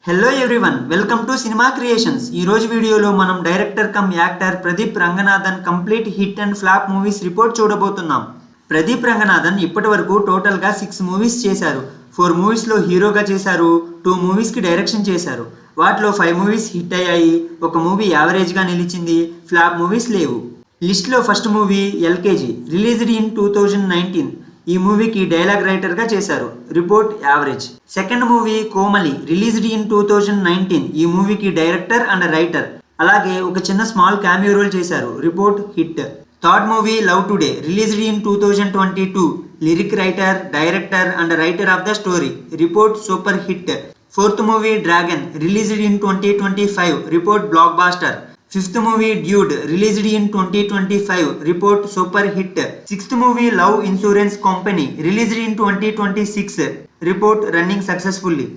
Hello everyone, welcome to cinema creations. ఈ రోజు వీడియోలో మనం director come actor Pradeep Ranganathan complete hit and flop movies report చూడబోతున్నాం. ప్రదీప్ రంగనాథన్ ఇప్పటి వరకు టోటల్గా 6 మూవీస్ చేశారు. 4 మూవీస్లో హీరోగా చేశారు, 2 మూవీస్కి డైరెక్షన్ చేశారు. వాటిలో 5 మూవీస్ హిట్ అయ్యాయి, ఒక మూవీ యావరేజ్గా నిలిచింది, ఫ్లాప్ మూవీస్ లేవు. లిస్ట్లో first movie LKG, released in 2019. ఈ మూవీకి డైలాగ్ రైటర్గా చేశారు, report average. Second movie Komali, released in 2019. ఈ మూవీకి డైరెక్టర్ అండ్ రైటర్, అలాగే ఒక చిన్న స్మాల్ క్యామియో రోల్ చేశారు, report hit. Third movie Love Today, released in 2022. Lyric writer, director and writer of the story, report super hit. Fourth movie Dragon, released in 2025. Report blockbuster. Fifth movie Dude, released in 2025. Report super hit. Sixth movie love insurance company, released in 2026. Report running successfully.